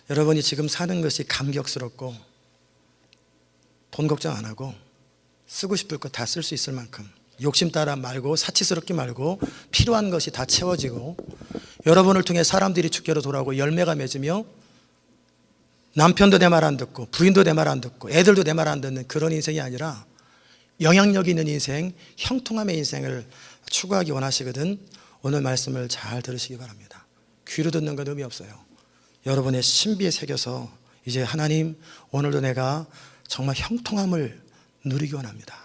여러분이 지금 사는 것이 감격스럽고 돈 걱정 안 하고 쓰고 싶을 거 다 쓸 수 있을 만큼 욕심 따라 말고 사치스럽게 말고 필요한 것이 다 채워지고 여러분을 통해 사람들이 주께로 돌아오고 열매가 맺으며 남편도 내 말 안 듣고 부인도 내 말 안 듣고 애들도 내 말 안 듣는 그런 인생이 아니라 영향력 있는 인생, 형통함의 인생을 추구하기 원하시거든 오늘 말씀을 잘 들으시기 바랍니다. 귀로 듣는 건 의미 없어요. 여러분의 신비에 새겨서 이제 하나님 오늘도 내가 정말 형통함을 누리기 원합니다.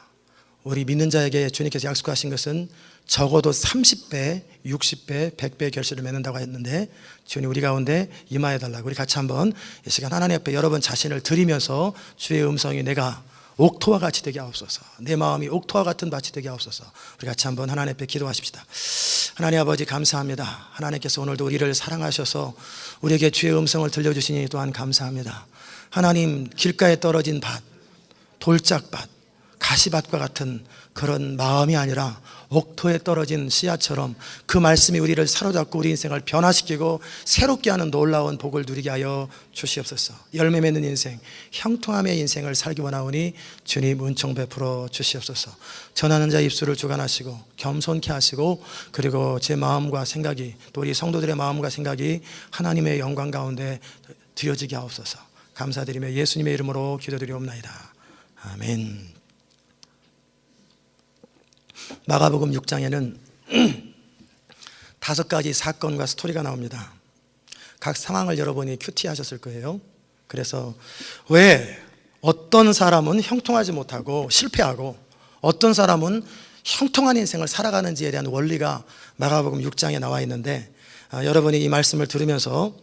우리 믿는 자에게 주님께서 약속하신 것은 적어도 30배, 60배, 100배의 결실을 맺는다고 했는데 주님 우리 가운데 임하여달라고 우리 같이 한번 이 시간 하나님 앞에 여러분 자신을 드리면서 주의 음성이 내가 옥토와 같이 되게 하옵소서, 내 마음이 옥토와 같은 밭이 되게 하옵소서. 우리 같이 한번 하나님 앞에 기도하십시다. 하나님 아버지 감사합니다. 하나님께서 오늘도 우리를 사랑하셔서 우리에게 주의 음성을 들려주시니 또한 감사합니다. 하나님 길가에 떨어진 밭, 돌짝밭, 가시밭과 같은 그런 마음이 아니라 옥토에 떨어진 씨앗처럼 그 말씀이 우리를 사로잡고 우리 인생을 변화시키고 새롭게 하는 놀라운 복을 누리게 하여 주시옵소서. 열매 맺는 인생, 형통함의 인생을 살기 원하오니 주님 은총 베풀어 주시옵소서. 전하는 자 입술을 주관하시고 겸손케 하시고 그리고 제 마음과 생각이 또 우리 성도들의 마음과 생각이 하나님의 영광 가운데 드려지게 하옵소서. 감사드리며 예수님의 이름으로 기도드리옵나이다. 아멘. 마가복음 6장에는 5가지 사건과 스토리가 나옵니다. 각 상황을 여러분이 큐티하셨을 거예요. 그래서 왜 어떤 사람은 형통하지 못하고 실패하고 어떤 사람은 형통한 인생을 살아가는지에 대한 원리가 마가복음 6장에 나와 있는데 여러분이 이 말씀을 들으면서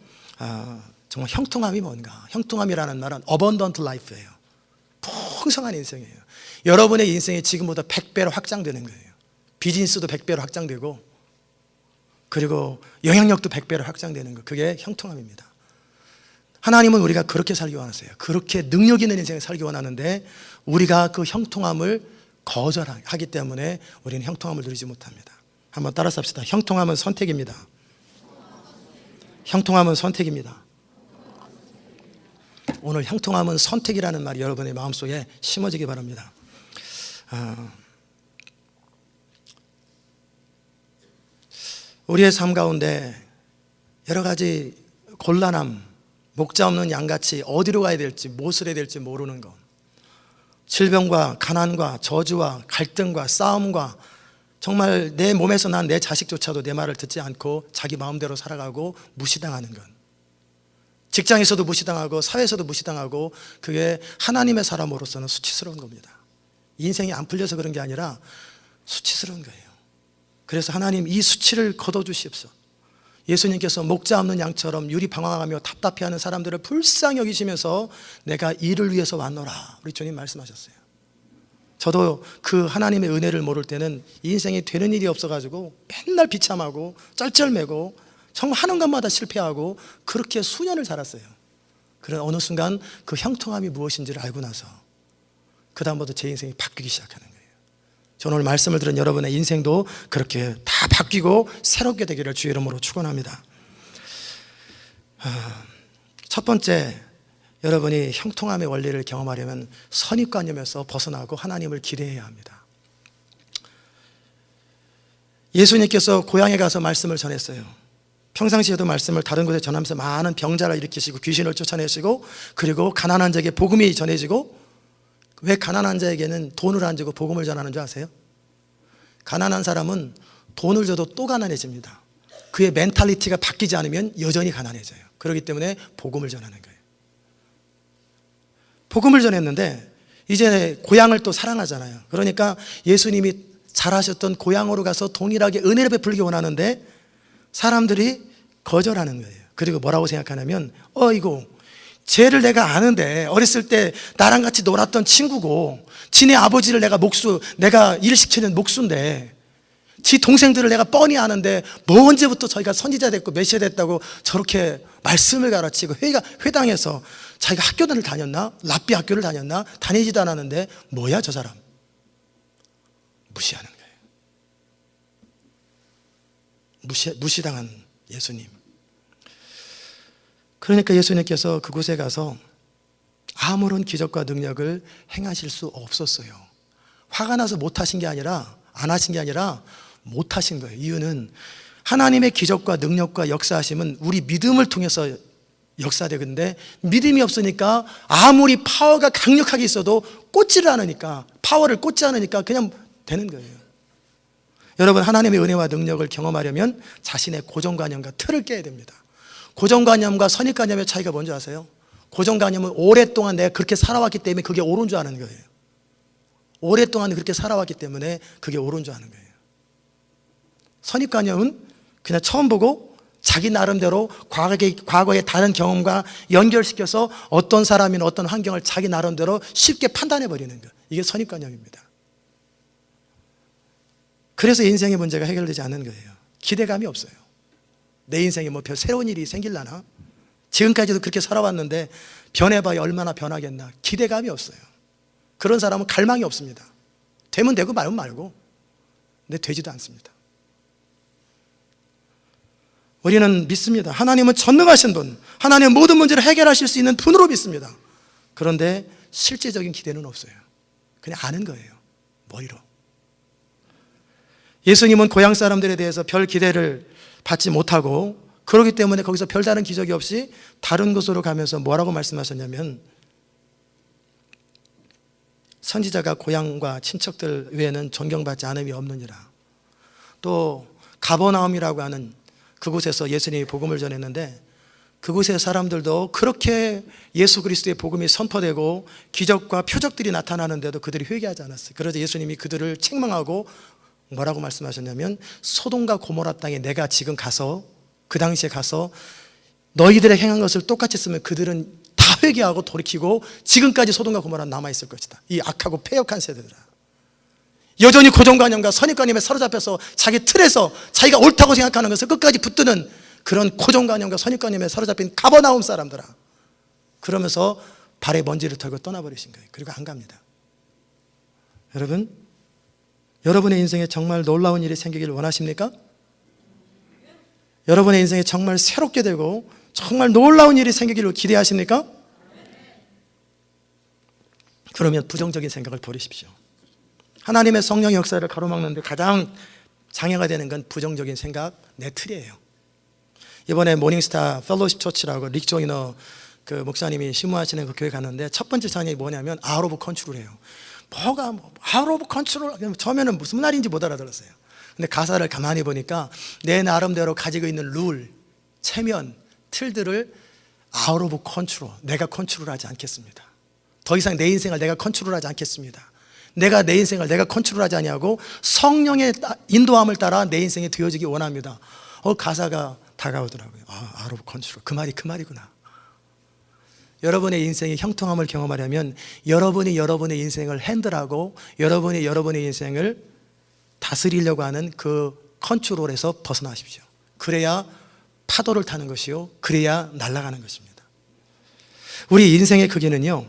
정말 형통함이 뭔가, 형통함이라는 말은 abundant life예요. 풍성한 인생이에요. 여러분의 인생이 지금보다 100배로 확장되는 거예요. 비즈니스도 100배로 확장되고 그리고 영향력도 100배로 확장되는 거, 그게 형통함입니다. 하나님은 우리가 그렇게 살기 원하세요. 그렇게 능력 있는 인생을 살기 원하는데 우리가 그 형통함을 거절하기 때문에 우리는 형통함을 누리지 못합니다. 한번 따라서 합시다. 형통함은 선택입니다. 형통함은 선택입니다. 오늘 형통함은 선택이라는 말이 여러분의 마음속에 심어지기 바랍니다. 우리의 삶 가운데 여러 가지 곤란함, 목자 없는 양같이 어디로 가야 될지 무엇을 해야 될지 모르는 것, 질병과 가난과 저주와 갈등과 싸움과 정말 내 몸에서 난 내 자식조차도 내 말을 듣지 않고 자기 마음대로 살아가고 무시당하는 것, 직장에서도 무시당하고 사회에서도 무시당하고, 그게 하나님의 사람으로서는 수치스러운 겁니다. 인생이 안 풀려서 그런 게 아니라 수치스러운 거예요. 그래서 하나님 이 수치를 걷어주시옵소서. 예수님께서 목자 없는 양처럼 유리방황하며 답답해하는 사람들을 불쌍히 여기시면서 내가 이를 위해서 왔노라, 우리 주님 말씀하셨어요. 저도 그 하나님의 은혜를 모를 때는 인생이 되는 일이 없어가지고 맨날 비참하고 쩔쩔매고 정말 하는 것마다 실패하고 그렇게 수년을 살았어요. 그러나 어느 순간 그 형통함이 무엇인지를 알고 나서 그 다음부터 제 인생이 바뀌기 시작하는 거예요. 저는 오늘 말씀을 들은 여러분의 인생도 그렇게 다 바뀌고 새롭게 되기를 주의 이름으로 축원합니다. 첫 번째, 여러분이 형통함의 원리를 경험하려면 선입관념에서 벗어나고 하나님을 기대해야 합니다. 예수님께서 고향에 가서 말씀을 전했어요. 평상시에도 말씀을 다른 곳에 전하면서 많은 병자를 일으키시고 귀신을 쫓아내시고, 그리고 가난한 자에게 복음이 전해지고. 왜 가난한 자에게는 돈을 안 주고 복음을 전하는 줄 아세요? 가난한 사람은 돈을 줘도 또 가난해집니다. 그의 멘탈리티가 바뀌지 않으면 여전히 가난해져요. 그렇기 때문에 복음을 전하는 거예요. 복음을 전했는데 이제 고향을 또 사랑하잖아요. 그러니까 예수님이 잘하셨던 고향으로 가서 동일하게 은혜를 베풀기 원하는데 사람들이 거절하는 거예요. 그리고 뭐라고 생각하냐면 이거 쟤를 내가 아는데 어렸을 때 나랑 같이 놀았던 친구고, 지네 아버지를 내가 일시키는 목수인데, 지 동생들을 내가 뻔히 아는데 뭐 언제부터 저희가 선지자 됐고 메시아 됐다고 저렇게 말씀을 가르치고 회당에서 자기가 학교를 다녔나? 랍비 학교를 다녔나? 다니지도 않았는데 뭐야 저 사람? 무시하는 거예요. 무시당한 예수님. 그러니까 예수님께서 그곳에 가서 아무런 기적과 능력을 행하실 수 없었어요. 화가 나서 못하신 게 아니라, 안 하신 게 아니라 못하신 거예요. 이유는 하나님의 기적과 능력과 역사하심은 우리 믿음을 통해서 역사되는데, 믿음이 없으니까 아무리 파워가 강력하게 있어도 꽂지를 않으니까, 파워를 꽂지 않으니까 그냥 되는 거예요. 여러분, 하나님의 은혜와 능력을 경험하려면 자신의 고정관념과 틀을 깨야 됩니다. 고정관념과 선입관념의 차이가 뭔지 아세요? 고정관념은 오랫동안 내가 그렇게 살아왔기 때문에 그게 옳은 줄 아는 거예요. 오랫동안 그렇게 살아왔기 때문에 그게 옳은 줄 아는 거예요. 선입관념은 그냥 처음 보고 자기 나름대로 과거의 다른 경험과 연결시켜서 어떤 사람이나 어떤 환경을 자기 나름대로 쉽게 판단해버리는 것, 이게 선입관념입니다. 그래서 인생의 문제가 해결되지 않는 거예요. 기대감이 없어요. 내 인생에 뭐 새로운 일이 생길라나? 지금까지도 그렇게 살아왔는데 변해봐야 얼마나 변하겠나? 기대감이 없어요. 그런 사람은 갈망이 없습니다. 되면 되고 말면 말고. 근데 되지도 않습니다. 우리는 믿습니다. 하나님은 전능하신 분, 하나님은 모든 문제를 해결하실 수 있는 분으로 믿습니다. 그런데 실제적인 기대는 없어요. 그냥 아는 거예요. 머리로. 예수님은 고향 사람들에 대해서 별 기대를 받지 못하고, 그렇기 때문에 거기서 별다른 기적이 없이 다른 곳으로 가면서 뭐라고 말씀하셨냐면, 선지자가 고향과 친척들 외에는 존경받지 않음이 없느니라. 또 가버나움이라고 하는 그곳에서 예수님이 복음을 전했는데, 그곳의 사람들도 그렇게 예수 그리스도의 복음이 선포되고 기적과 표적들이 나타나는데도 그들이 회개하지 않았어요. 그래서 예수님이 그들을 책망하고 뭐라고 말씀하셨냐면, 소돔과 고모라 땅에 내가 지금 가서, 그 당시에 가서 너희들의 행한 것을 똑같이 쓰면 그들은 다 회개하고 돌이키고 지금까지 소돔과 고모라는 남아있을 것이다. 이 악하고 패역한 세대들아, 여전히 고정관념과 선입관념에 사로잡혀서 자기 틀에서 자기가 옳다고 생각하는 것을 끝까지 붙드는 그런 고정관념과 선입관념에 사로잡힌 가버나움 사람들아, 그러면서 발에 먼지를 털고 떠나버리신 거예요. 그리고 안 갑니다. 여러분, 여러분의 인생에 정말 놀라운 일이 생기기를 원하십니까? 여러분의 인생에 정말 새롭게 되고 정말 놀라운 일이 생기기를 기대하십니까? 그러면 부정적인 생각을 버리십시오. 하나님의 성령의 역사를 가로막는 데 가장 장애가 되는 건 부정적인 생각, 내 틀이에요. 이번에 모닝스타 펠로십 처치라고 릭 조이너 그 목사님이 심무하시는 그 교회 갔는데, 첫 번째 찬양이 뭐냐면 아웃 오브 컨트롤이에요. 뭐가 아웃 오브 컨트롤, 처음에는 무슨 말인지 못 알아들었어요. 근데 가사를 가만히 보니까 내 나름대로 가지고 있는 룰, 체면, 틀들을 아웃 오브 컨트롤, 내가 컨트롤하지 않겠습니다. 더 이상 내 인생을 내가 컨트롤하지 않겠습니다. 내가 내 인생을 내가 컨트롤하지 아니하고 성령의 인도함을 따라 내 인생이 되어지기 원합니다. 가사가 다가오더라고요. 아웃 오브 컨트롤, 그 말이 그 말이구나. 여러분의 인생의 형통함을 경험하려면 여러분이 여러분의 인생을 핸들하고 여러분이 여러분의 인생을 다스리려고 하는 그 컨트롤에서 벗어나십시오. 그래야 파도를 타는 것이요, 그래야 날아가는 것입니다. 우리 인생의 크기는요,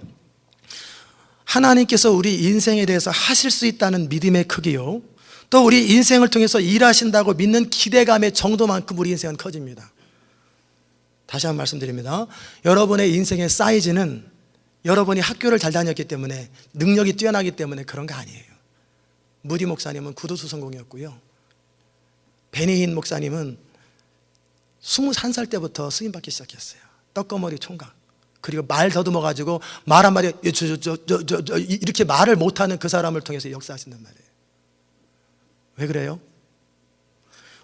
하나님께서 우리 인생에 대해서 하실 수 있다는 믿음의 크기요, 또 우리 인생을 통해서 일하신다고 믿는 기대감의 정도만큼 우리 인생은 커집니다. 다시 한번 말씀드립니다. 여러분의 인생의 사이즈는 여러분이 학교를 잘 다녔기 때문에, 능력이 뛰어나기 때문에 그런 거 아니에요. 무디 목사님은 구두수 전공이었고요, 베니힌 목사님은 21살 때부터 스님 받기 시작했어요. 떡거머리 총각. 그리고 말 더듬어가지고 말 한마디 이렇게 말을 못하는 그 사람을 통해서 역사하신단 말이에요. 왜 그래요?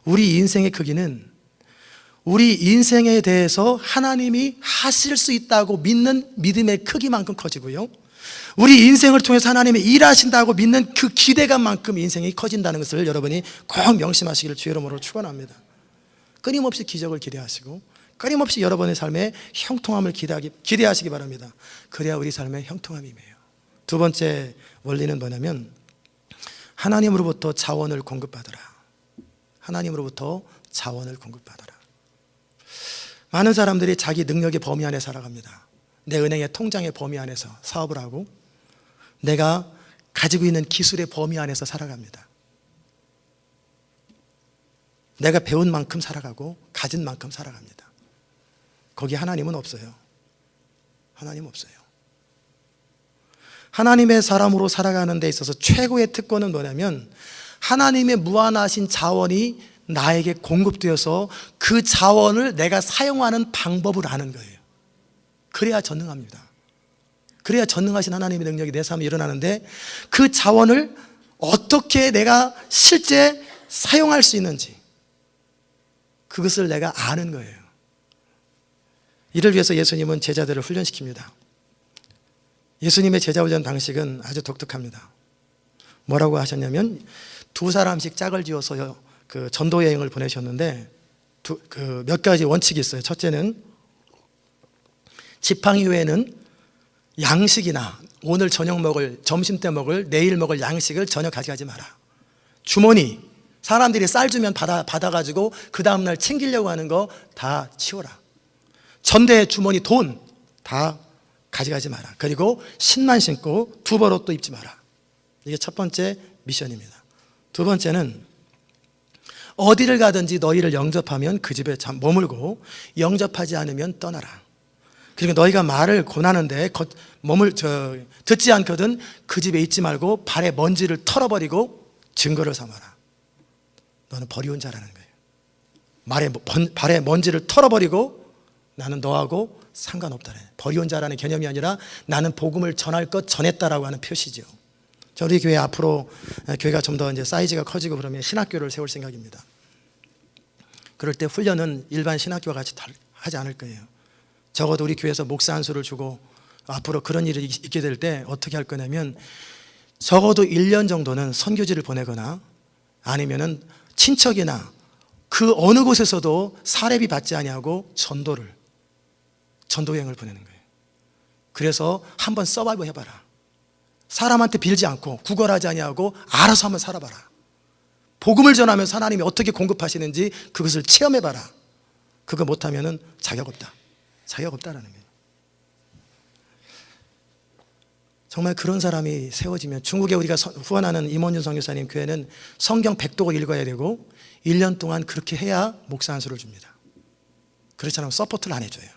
우리 인생의 크기는 우리 인생에 대해서 하나님이 하실 수 있다고 믿는 믿음의 크기만큼 커지고요, 우리 인생을 통해서 하나님이 일하신다고 믿는 그 기대감만큼 인생이 커진다는 것을 여러분이 꼭 명심하시기를 주의 이름으로 축원합니다. 끊임없이 기적을 기대하시고 끊임없이 여러분의 삶에 형통함을 기대하시기 바랍니다. 그래야 우리 삶에 형통함이 임해요. 두 번째 원리는 뭐냐면, 하나님으로부터 자원을 공급받으라. 하나님으로부터 자원을 공급받으라. 많은 사람들이 자기 능력의 범위 안에 살아갑니다. 내 은행의 통장의 범위 안에서 사업을 하고 내가 가지고 있는 기술의 범위 안에서 살아갑니다. 내가 배운 만큼 살아가고 가진 만큼 살아갑니다. 거기 하나님은 없어요. 하나님 없어요. 하나님의 사람으로 살아가는 데 있어서 최고의 특권은 뭐냐면 하나님의 무한하신 자원이 나에게 공급되어서 그 자원을 내가 사용하는 방법을 아는 거예요. 그래야 전능합니다. 그래야 전능하신 하나님의 능력이 내 삶에 일어나는데 그 자원을 어떻게 내가 실제 사용할 수 있는지 그것을 내가 아는 거예요. 이를 위해서 예수님은 제자들을 훈련시킵니다. 예수님의 제자 훈련 방식은 아주 독특합니다. 뭐라고 하셨냐면 2사람씩 짝을 지어서 그 전도 여행을 보내셨는데 몇 가지 원칙이 있어요. 첫째는 지팡이 외에는 양식이나 오늘 저녁 먹을, 점심 때 먹을, 내일 먹을 양식을 전혀 가져가지 마라. 주머니, 사람들이 쌀 주면 받아가지고 그 다음날 챙기려고 하는 거 다 치워라. 전대 주머니 돈 다 가져가지 마라. 그리고 신만 신고 두벌옷도 입지 마라. 이게 첫 번째 미션입니다. 두 번째는 어디를 가든지 너희를 영접하면 그 집에 머물고 영접하지 않으면 떠나라. 그리고 너희가 말을 권하는데 듣지 않거든 그 집에 있지 말고 발에 먼지를 털어버리고 증거를 삼아라. 너는 버리운 자라는 거예요. 발에 먼지를 털어버리고 나는 너하고 상관없다네. 버리운 자라는 개념이 아니라 나는 복음을 전할 것 전했다라고 하는 표시죠. 우리 교회 앞으로 교회가 좀 더 이제 사이즈가 커지고 그러면 신학교를 세울 생각입니다. 그럴 때 훈련은 일반 신학교와 같이 하지 않을 거예요. 적어도 우리 교회에서 목사 한 수를 주고 앞으로 그런 일이 있게 될 때 어떻게 할 거냐면 적어도 1년 정도는 선교지를 보내거나 아니면은 친척이나 그 어느 곳에서도 사례비 받지 아니하고 전도 여행을 보내는 거예요. 그래서 한번 서바이브 해봐라. 사람한테 빌지 않고 구걸하지 아니하고 알아서 한번 살아봐라. 복음을 전하면서 하나님이 어떻게 공급하시는지 그것을 체험해봐라. 그거 못하면은 자격 없다. 자격 없다라는 거예요. 정말 그런 사람이 세워지면 중국에 우리가 후원하는 임원준 선교사님 교회는 성경 100독을 읽어야 되고 1년 동안 그렇게 해야 목사 한 수를 줍니다. 그렇지 않으면 서포트를 안 해줘요.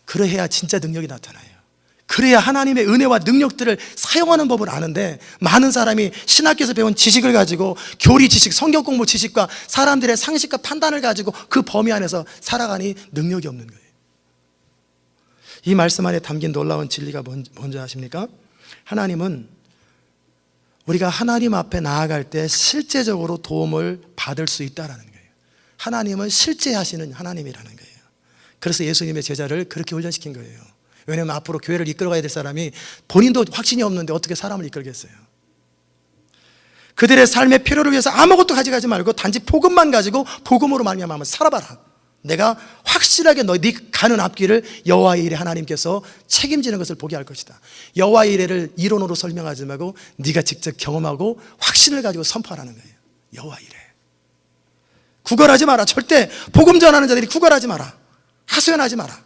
그래야 진짜 능력이 나타나요. 그래야 하나님의 은혜와 능력들을 사용하는 법을 아는데 많은 사람이 신학교에서 배운 지식을 가지고 교리 지식, 성경 공부 지식과 사람들의 상식과 판단을 가지고 그 범위 안에서 살아가니 능력이 없는 거예요. 이 말씀 안에 담긴 놀라운 진리가 뭔지 아십니까? 하나님은 우리가 하나님 앞에 나아갈 때 실제적으로 도움을 받을 수 있다는 거예요. 하나님은 실제 하시는 하나님이라는 거예요. 그래서 예수님의 제자를 그렇게 훈련시킨 거예요. 왜냐하면 앞으로 교회를 이끌어가야 될 사람이 본인도 확신이 없는데 어떻게 사람을 이끌겠어요? 그들의 삶의 필요를 위해서 아무것도 가져가지 말고 단지 복음만 가지고 복음으로 말미암아 살아봐라. 내가 확실하게 네 가는 앞길을 여호와의 일에 하나님께서 책임지는 것을 보게 할 것이다. 여호와의 일을 이론으로 설명하지 말고 네가 직접 경험하고 확신을 가지고 선포하라는 거예요. 여호와의 일에 구걸하지 마라. 절대 복음 전하는 자들이 구걸하지 마라. 하소연하지 마라.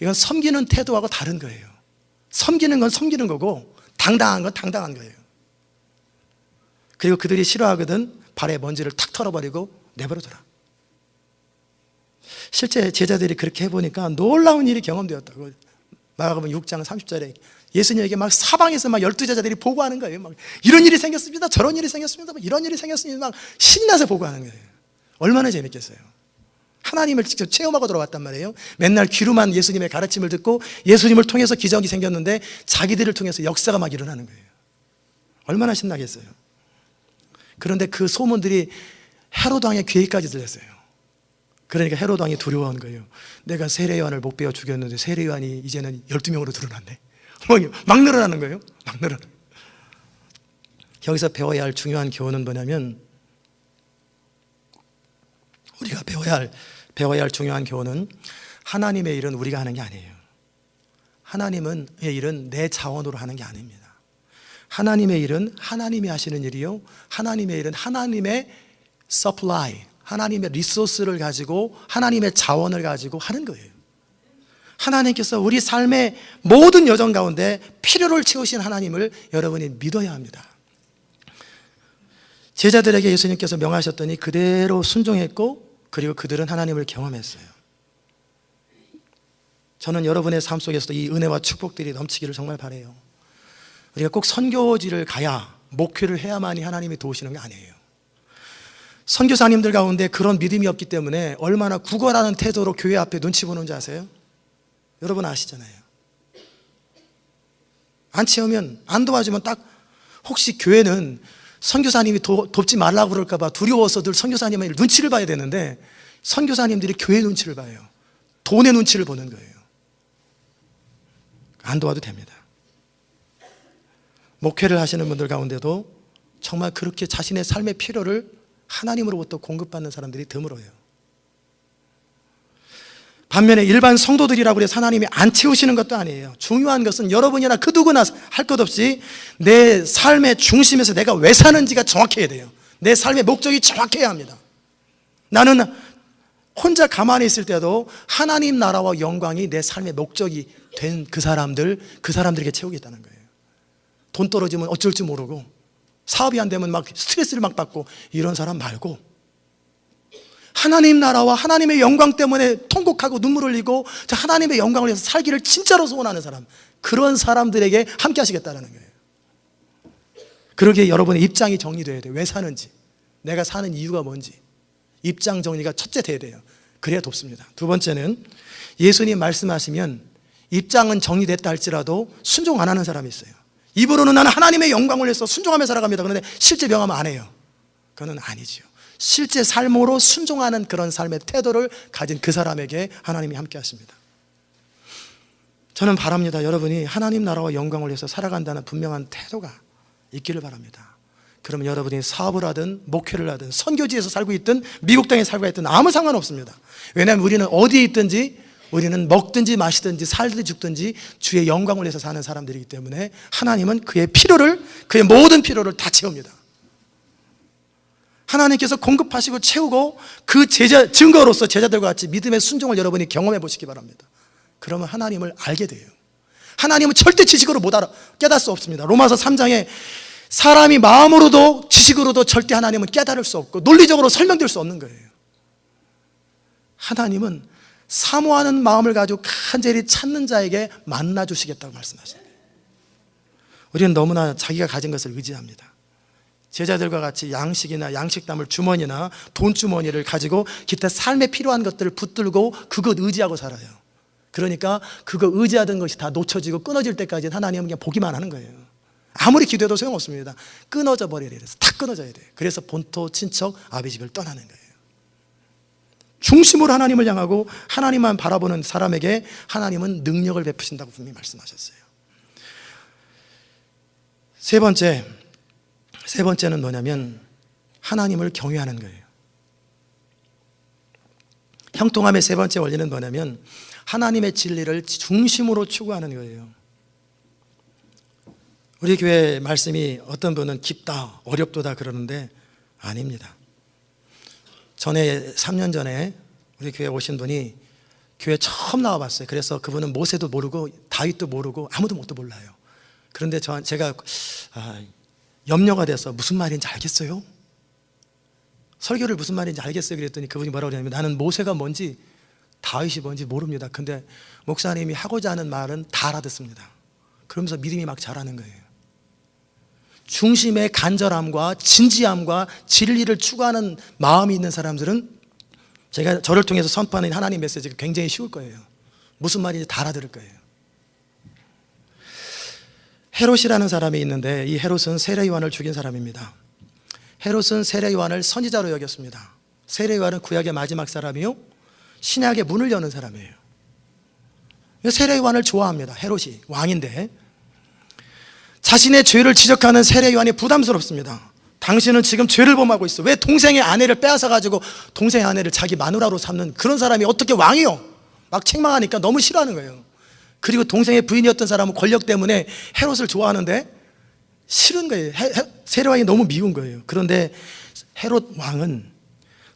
이건 섬기는 태도하고 다른 거예요. 섬기는 건 섬기는 거고 당당한 건 당당한 거예요. 그리고 그들이 싫어하거든 발에 먼지를 탁 털어버리고 내버려둬라. 실제 제자들이 그렇게 해보니까 놀라운 일이 경험되었다고. 마가복음 6장 30절에 예수님에게 막 사방에서 막 12제자들이 보고하는 거예요. 막 이런 일이 생겼습니다. 저런 일이 생겼습니다. 막 이런 일이 생겼습니다. 막 신나서 보고하는 거예요. 얼마나 재밌겠어요. 하나님을 직접 체험하고 들어왔단 말이에요. 맨날 귀로만 예수님의 가르침을 듣고 예수님을 통해서 기적이 생겼는데 자기들을 통해서 역사가 막 일어나는 거예요. 얼마나 신나겠어요. 그런데 그 소문들이 헤롯 왕의 귀에까지 들렸어요. 그러니까 헤롯 왕이 두려워한 거예요. 내가 세례 요한을 못 배워 죽였는데 세례 요한이 이제는 12명으로 늘어났네. 막 늘어나는 거예요. 막 늘어나. 여기서 배워야 할 중요한 교훈은 뭐냐면 우리가 배워야 할 중요한 교훈은 하나님의 일은 우리가 하는 게 아니에요. 하나님의 일은 내 자원으로 하는 게 아닙니다. 하나님의 일은 하나님이 하시는 일이요. 하나님의 일은 하나님의 supply, 하나님의 리소스를 가지고 하나님의 자원을 가지고 하는 거예요. 하나님께서 우리 삶의 모든 여정 가운데 필요를 채우신 하나님을 여러분이 믿어야 합니다. 제자들에게 예수님께서 명하셨더니 그대로 순종했고 그리고 그들은 하나님을 경험했어요. 저는 여러분의 삶 속에서도 이 은혜와 축복들이 넘치기를 정말 바라요. 우리가 꼭 선교지를 가야, 목회를 해야만이 하나님이 도우시는 게 아니에요. 선교사님들 가운데 그런 믿음이 없기 때문에 얼마나 구걸하는 태도로 교회 앞에 눈치 보는지 아세요? 여러분 아시잖아요. 안 채우면, 안 도와주면 딱, 혹시 교회는 선교사님이 돕지 말라고 그럴까 봐 두려워서 늘 선교사님의 눈치를 봐야 되는데, 선교사님들이 교회 눈치를 봐요. 돈의 눈치를 보는 거예요. 안 도와도 됩니다. 목회를 하시는 분들 가운데도 정말 그렇게 자신의 삶의 필요를 하나님으로부터 공급받는 사람들이 드물어요. 반면에 일반 성도들이라고 해서 하나님이 안 채우시는 것도 아니에요. 중요한 것은 여러분이나 그 누구나 할 것 없이 내 삶의 중심에서 내가 왜 사는지가 정확해야 돼요. 내 삶의 목적이 정확해야 합니다. 나는 혼자 가만히 있을 때도 하나님 나라와 영광이 내 삶의 목적이 된 그 사람들에게 채우겠다는 거예요. 돈 떨어지면 어쩔 줄 모르고, 사업이 안 되면 막 스트레스를 막 받고, 이런 사람 말고 하나님 나라와 하나님의 영광 때문에 통곡하고 눈물 흘리고 하나님의 영광을 위해서 살기를 진짜로 소원하는 사람, 그런 사람들에게 함께 하시겠다는 거예요. 그러기에 여러분의 입장이 정리돼야 돼요. 왜 사는지, 내가 사는 이유가 뭔지 입장 정리가 첫째 돼야 돼요. 그래야 돕습니다. 두 번째는 예수님 말씀하시면 입장은 정리됐다 할지라도 순종 안 하는 사람이 있어요. 입으로는 나는 하나님의 영광을 위해서 순종하며 살아갑니다. 그런데 실제 명하면 안 해요. 그건 아니지요. 실제 삶으로 순종하는 그런 삶의 태도를 가진 그 사람에게 하나님이 함께 하십니다. 저는 바랍니다. 여러분이 하나님 나라와 영광을 위해서 살아간다는 분명한 태도가 있기를 바랍니다. 그러면 여러분이 사업을 하든 목회를 하든 선교지에서 살고 있든 미국 땅에 살고 있든 아무 상관없습니다. 왜냐하면 우리는 어디에 있든지, 우리는 먹든지 마시든지 살든지 죽든지 주의 영광을 위해서 사는 사람들이기 때문에 하나님은 그의 모든 필요를 다 채웁니다. 하나님께서 공급하시고 채우고 그 증거로서 제자들과 같이 믿음의 순종을 여러분이 경험해 보시기 바랍니다. 그러면 하나님을 알게 돼요. 하나님은 절대 지식으로 깨달을 수 없습니다. 로마서 3장에 사람이 마음으로도 지식으로도 절대 하나님은 깨달을 수 없고 논리적으로 설명될 수 없는 거예요. 하나님은 사모하는 마음을 가지고 간절히 찾는 자에게 만나 주시겠다고 말씀하십니다. 우리는 너무나 자기가 가진 것을 의지합니다. 제자들과 같이 양식이나 양식담을 주머니나 돈주머니를 가지고 기타 삶에 필요한 것들을 붙들고 그것 의지하고 살아요. 그러니까 그거 의지하던 것이 다 놓쳐지고 끊어질 때까지 하나님은 그냥 보기만 하는 거예요. 아무리 기도해도 소용없습니다. 끊어져 버려야 돼요. 다 끊어져야 돼요. 그래서 본토, 친척, 아비 집을 떠나는 거예요. 중심으로 하나님을 향하고 하나님만 바라보는 사람에게 하나님은 능력을 베푸신다고 분명히 말씀하셨어요. 세 번째는 뭐냐면 하나님을 경외하는 거예요. 형통함의 세 번째 원리는 뭐냐면 하나님의 진리를 중심으로 추구하는 거예요. 우리 교회 말씀이 어떤 분은 깊다, 어렵도다 그러는데 아닙니다. 3년 전에 우리 교회 오신 분이 교회 처음 나와봤어요. 그래서 그분은 모세도 모르고 다윗도 모르고 아무도 뭣도 몰라요. 그런데 제가 염려가 돼서 무슨 말인지 알겠어요? 설교를 무슨 말인지 알겠어요? 그랬더니 그분이 뭐라고 그러냐면 나는 모세가 뭔지 다윗이 뭔지 모릅니다. 근데 목사님이 하고자 하는 말은 다 알아듣습니다. 그러면서 믿음이 막 자라는 거예요. 중심의 간절함과 진지함과 진리를 추구하는 마음이 있는 사람들은 제가 저를 통해서 선포하는 하나님 메시지가 굉장히 쉬울 거예요. 무슨 말인지 다 알아들을 거예요. 헤롯이라는 사람이 있는데 이 헤롯은 세례 요한을 죽인 사람입니다. 헤롯은 세례 요한을 선지자로 여겼습니다. 세례 요한은 구약의 마지막 사람이요, 신약의 문을 여는 사람이에요. 세례 요한을 좋아합니다. 헤롯이 왕인데 자신의 죄를 지적하는 세례 요한이 부담스럽습니다. 당신은 지금 죄를 범하고 있어. 왜 동생의 아내를 빼앗아가지고 동생의 아내를 자기 마누라로 삼는 그런 사람이 어떻게 왕이요? 막 책망하니까 너무 싫어하는 거예요. 그리고 동생의 부인이었던 사람은 권력 때문에 헤롯을 좋아하는데 싫은 거예요. 세례 요한이 너무 미운 거예요. 그런데 헤롯 왕은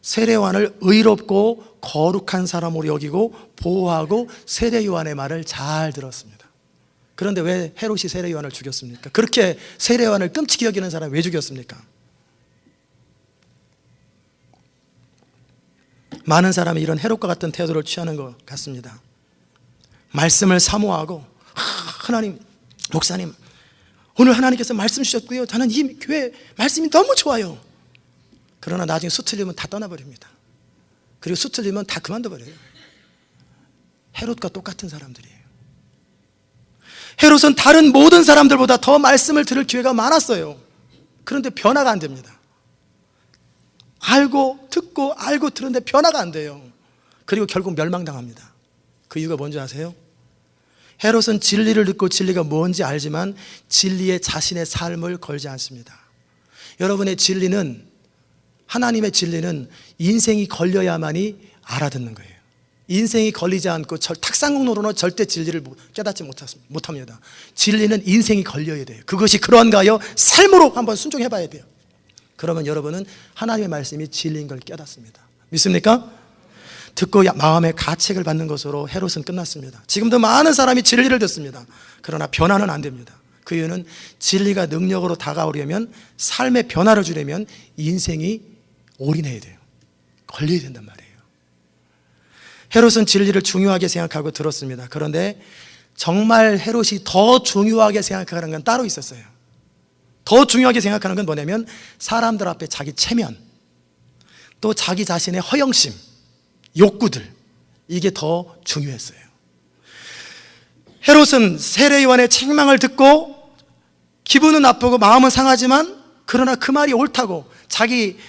세례 요한을 의롭고 거룩한 사람으로 여기고 보호하고 세례 요한의 말을 잘 들었습니다. 그런데 왜 헤롯이 세례 요한을 죽였습니까? 그렇게 세례 요한을 끔찍히 여기는 사람이 왜 죽였습니까? 많은 사람이 이런 헤롯과 같은 태도를 취하는 것 같습니다. 말씀을 사모하고 하나님, 목사님 오늘 하나님께서 말씀 주셨고요, 저는 이 교회 말씀이 너무 좋아요. 그러나 나중에 수틀리면 다 떠나버립니다. 그리고 수틀리면 다 그만둬버려요. 헤롯과 똑같은 사람들이에요. 헤롯은 다른 모든 사람들보다 더 말씀을 들을 기회가 많았어요. 그런데 변화가 안 됩니다. 알고 듣고 알고 들었는데 변화가 안 돼요. 그리고 결국 멸망당합니다. 그 이유가 뭔지 아세요? 헤롯은 진리를 듣고 진리가 뭔지 알지만 진리에 자신의 삶을 걸지 않습니다. 여러분의 진리는, 하나님의 진리는 인생이 걸려야만이 알아듣는 거예요. 인생이 걸리지 않고 탁상공로로는 절대 진리를 깨닫지 못합니다. 진리는 인생이 걸려야 돼요. 그것이 그런가요? 삶으로 한번 순종해 봐야 돼요. 그러면 여러분은 하나님의 말씀이 진리인 걸 깨닫습니다. 믿습니까? 듣고 마음의 가책을 받는 것으로 헤롯은 끝났습니다. 지금도 많은 사람이 진리를 듣습니다. 그러나 변화는 안 됩니다. 그 이유는 진리가 능력으로 다가오려면, 삶의 변화를 주려면 인생이 올인해야 돼요. 걸려야 된단 말이에요. 헤롯은 진리를 중요하게 생각하고 들었습니다. 그런데 정말 헤롯이 더 중요하게 생각하는 건 따로 있었어요. 더 중요하게 생각하는 건 뭐냐면 사람들 앞에 자기 체면, 또 자기 자신의 허영심, 욕구들, 이게 더 중요했어요. 헤롯은 세례 요한의 책망을 듣고 기분은 나쁘고 마음은 상하지만, 그러나 그 말이 옳다고 자기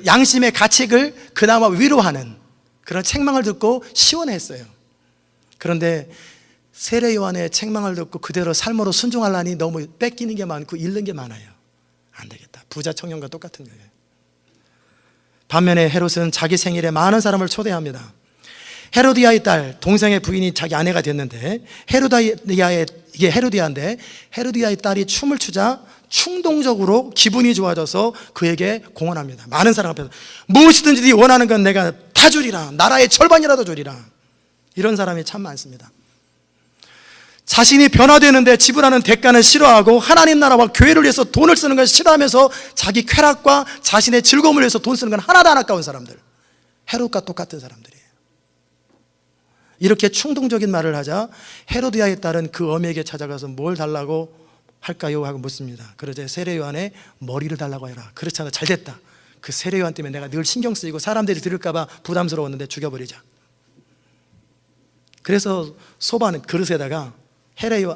양심의 가책을 그나마 위로하는 그런 책망을 듣고 시원했어요. 그런데 세례 요한의 책망을 듣고 그대로 삶으로 순종하려니 너무 뺏기는 게 많고 잃는 게 많아요. 안 되겠다. 부자 청년과 똑같은 거예요. 반면에 헤롯은 자기 생일에 많은 사람을 초대합니다. 헤로디아의 딸, 동생의 부인이 자기 아내가 됐는데, 이게 헤로디아인데, 헤로디아의 딸이 춤을 추자 충동적으로 기분이 좋아져서 그에게 공언합니다. 많은 사람 앞에서 무엇이든지 네 원하는 건 내가 다 주리라, 나라의 절반이라도 주리라. 이런 사람이 참 많습니다. 자신이 변화되는데 지불하는 대가는 싫어하고, 하나님 나라와 교회를 위해서 돈을 쓰는 걸 싫어하면서 자기 쾌락과 자신의 즐거움을 위해서 돈 쓰는 건 하나도 안 아까운 사람들, 헤롯과 똑같은 사람들이에요. 이렇게 충동적인 말을 하자 헤로디아의 딸은 그 어미에게 찾아가서 뭘 달라고 할까요? 하고 묻습니다. 그러자 세례 요한의 머리를 달라고 해라. 그렇잖아, 잘됐다. 그 세례 요한 때문에 내가 늘 신경 쓰이고 사람들이 들을까 봐 부담스러웠는데 죽여버리자. 그래서 소반 그릇에다가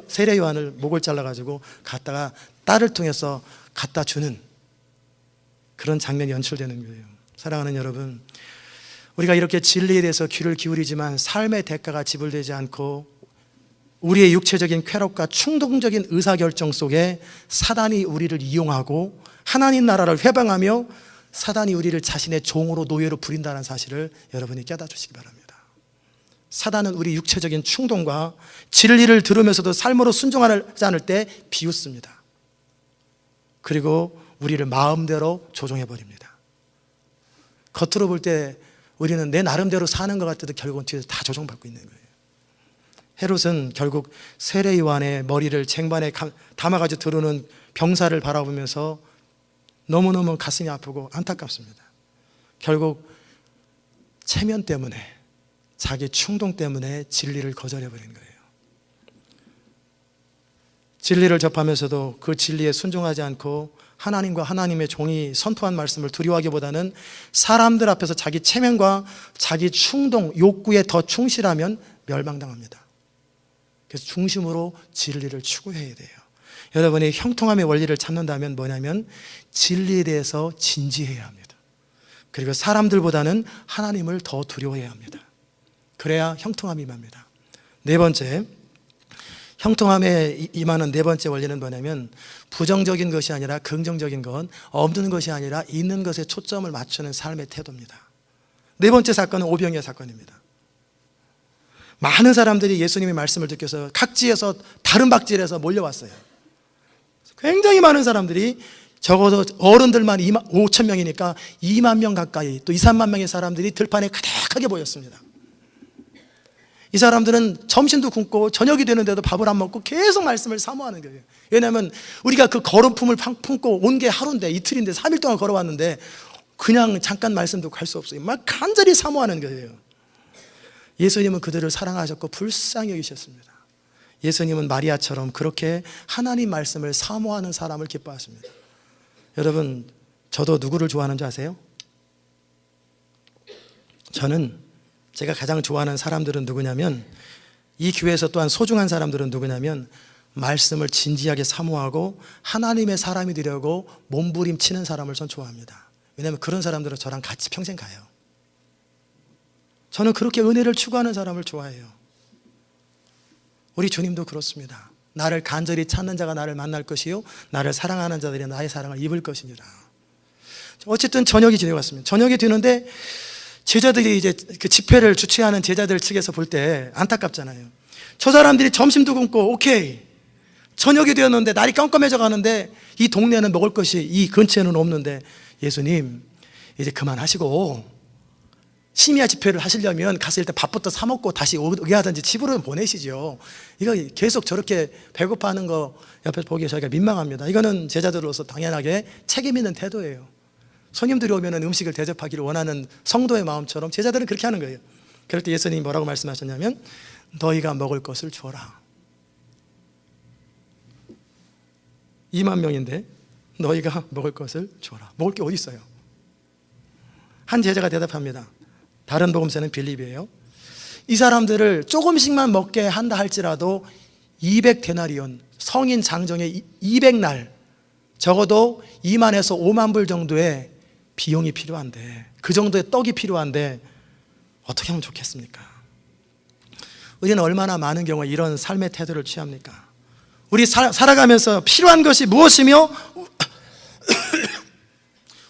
세례 요한을 목을 잘라가지고 갖다가 딸을 통해서 갖다 주는 그런 장면이 연출되는 거예요. 사랑하는 여러분, 우리가 이렇게 진리에 대해서 귀를 기울이지만 삶의 대가가 지불되지 않고 우리의 육체적인 쾌락과 충동적인 의사결정 속에 사단이 우리를 이용하고 하나님 나라를 회방하며 사단이 우리를 자신의 종으로, 노예로 부린다는 사실을 여러분이 깨닫으시기 바랍니다. 사단은 우리 육체적인 충동과 진리를 들으면서도 삶으로 순종하지 않을 때 비웃습니다. 그리고 우리를 마음대로 조종해버립니다. 겉으로 볼 때 우리는 내 나름대로 사는 것 같아도 결국은 뒤에서 다 조종받고 있는 거예요. 헤롯은 결국 세례 요한의 머리를 쟁반에 담아가지고 들어오는 병사를 바라보면서 너무너무 가슴이 아프고 안타깝습니다. 결국 체면 때문에, 자기 충동 때문에 진리를 거절해버린 거예요. 진리를 접하면서도 그 진리에 순종하지 않고 하나님과 하나님의 종이 선포한 말씀을 두려워하기보다는 사람들 앞에서 자기 체면과 자기 충동, 욕구에 더 충실하면 멸망당합니다. 그래서 중심으로 진리를 추구해야 돼요. 여러분이 형통함의 원리를 찾는다면 뭐냐면 진리에 대해서 진지해야 합니다. 그리고 사람들보다는 하나님을 더 두려워해야 합니다. 그래야 형통함이 임합니다. 네 번째, 형통함에 임하는 네 번째 원리는 뭐냐면 부정적인 것이 아니라 긍정적인 것, 없는 것이 아니라 있는 것에 초점을 맞추는 삶의 태도입니다. 네 번째 사건은 오병이어 사건입니다. 많은 사람들이 예수님의 말씀을 듣고서 각지에서, 다른 박질에서 몰려왔어요. 굉장히 많은 사람들이, 적어도 어른들만 5천 명이니까 2만 명 가까이, 또 2, 3만 명의 사람들이 들판에 가득하게 보였습니다. 이 사람들은 점심도 굶고 저녁이 되는데도 밥을 안 먹고 계속 말씀을 사모하는 거예요. 왜냐하면 우리가 그 걸음품을 품고 온 게 하루인데, 이틀인데, 3일 동안 걸어왔는데 그냥 잠깐 말씀 듣고 갈 수 없어요. 막 간절히 사모하는 거예요. 예수님은 그들을 사랑하셨고 불쌍히 여기셨습니다. 예수님은 마리아처럼 그렇게 하나님 말씀을 사모하는 사람을 기뻐하십니다. 여러분, 저도 누구를 좋아하는지 아세요? 저는 제가 가장 좋아하는 사람들은 누구냐면, 이 교회에서 또한 소중한 사람들은 누구냐면, 말씀을 진지하게 사모하고 하나님의 사람이 되려고 몸부림치는 사람을 전 좋아합니다. 왜냐하면 그런 사람들은 저랑 같이 평생 가요. 저는 그렇게 은혜를 추구하는 사람을 좋아해요. 우리 주님도 그렇습니다. 나를 간절히 찾는 자가 나를 만날 것이요, 나를 사랑하는 자들이 나의 사랑을 입을 것이니라. 어쨌든 저녁이 지내왔습니다. 저녁이 되는데 제자들이 이제 그 집회를 주최하는 제자들 측에서 볼 때 안타깝잖아요. 저 사람들이 점심도 굶고 오케이, 저녁이 되었는데 날이 깜깜해져 가는데 이 동네는 먹을 것이 이 근처에는 없는데, 예수님 이제 그만하시고 심야 집회를 하시려면 가서 일단 밥부터 사 먹고 다시 오게 하든지 집으로 보내시죠. 이거 계속 저렇게 배고파하는 거 옆에서 보기에 저희가 민망합니다. 이거는 제자들로서 당연하게 책임 있는 태도예요. 손님들이 오면 음식을 대접하기를 원하는 성도의 마음처럼 제자들은 그렇게 하는 거예요. 그럴 때 예수님이 뭐라고 말씀하셨냐면, 너희가 먹을 것을 주어라. 2만 명인데 너희가 먹을 것을 주어라. 먹을 게 어디 있어요? 한 제자가 대답합니다. 다른 복음서는 빌립이에요. 이 사람들을 조금씩만 먹게 한다 할지라도 200데나리온, 성인 장정의 200날, 적어도 2만에서 5만 불 정도의 비용이 필요한데, 그 정도의 떡이 필요한데 어떻게 하면 좋겠습니까? 우리는 얼마나 많은 경우에 이런 삶의 태도를 취합니까? 우리 살아가면서 필요한 것이 무엇이며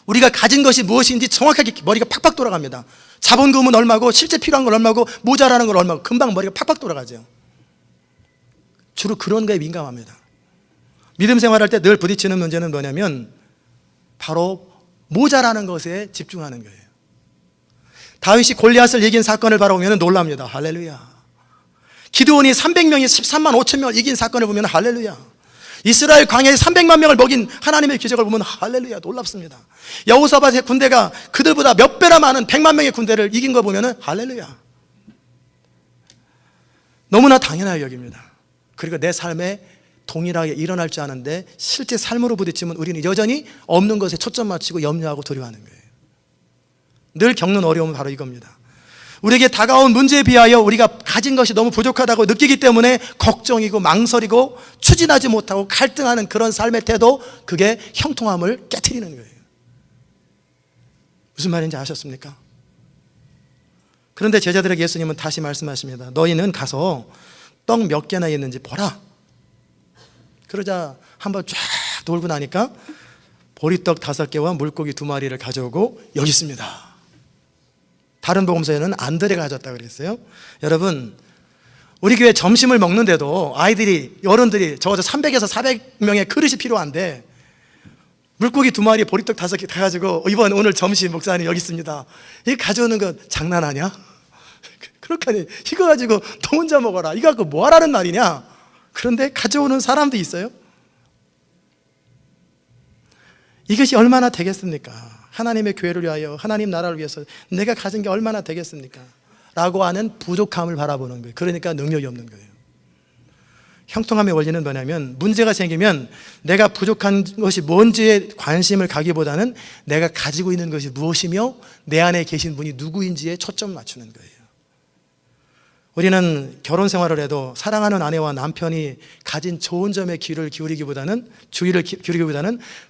우리가 가진 것이 무엇인지 정확하게 머리가 팍팍 돌아갑니다. 자본금은 얼마고 실제 필요한 건 얼마고 모자라는 건 얼마고 금방 머리가 팍팍 돌아가죠. 주로 그런 거에 민감합니다. 믿음 생활할 때 늘 부딪히는 문제는 뭐냐면 바로 모자라는 것에 집중하는 거예요. 다윗이 골리앗을 이긴 사건을 바라보면 놀랍니다. 할렐루야. 기드온이 300명이 13만 5천 명을 이긴 사건을 보면 할렐루야. 이스라엘 광야에 300만 명을 먹인 하나님의 기적을 보면 할렐루야, 놀랍습니다. 여호사밧의 군대가 그들보다 몇 배나 많은 100만 명의 군대를 이긴 거 보면 할렐루야. 너무나 당연하게 여깁니다. 그리고 내 삶에 동일하게 일어날 줄 아는데 실제 삶으로 부딪히면 우리는 여전히 없는 것에 초점 맞추고 염려하고 두려워하는 거예요. 늘 겪는 어려움은 바로 이겁니다. 우리에게 다가온 문제에 비하여 우리가 가진 것이 너무 부족하다고 느끼기 때문에 걱정이고 망설이고 추진하지 못하고 갈등하는 그런 삶의 태도, 그게 형통함을 깨트리는 거예요. 무슨 말인지 아셨습니까? 그런데 제자들에게 예수님은 다시 말씀하십니다. 너희는 가서 떡 몇 개나 있는지 보라. 그러자 한번 쫙 돌고 나니까 보리떡 5개와 물고기 2마리를 가져오고 여기 있습니다. 다른 복음서에는 안드레가 가졌다 그랬어요. 여러분, 우리 교회 점심을 먹는데도 아이들이, 어른들이 적어도 300에서 400명의 그릇이 필요한데 물고기 2마리, 보리떡 5개 다 가지고 오늘 점심 목사님 여기 있습니다. 이거 가져오는 거 장난하냐? 그렇게 하니 이거 가지고 너 혼자 먹어라, 이거 갖고 뭐 하라는 말이냐? 그런데 가져오는 사람도 있어요. 이것이 얼마나 되겠습니까? 하나님의 교회를 위하여, 하나님 나라를 위해서 내가 가진 게 얼마나 되겠습니까? 라고 하는 부족함을 바라보는 거예요. 그러니까 능력이 없는 거예요. 형통함의 원리는 뭐냐면, 문제가 생기면 내가 부족한 것이 뭔지에 관심을 가기보다는 내가 가지고 있는 것이 무엇이며 내 안에 계신 분이 누구인지에 초점 맞추는 거예요. 우리는 결혼 생활을 해도 사랑하는 아내와 남편이 가진 좋은 점에 주의를 기울이기보다는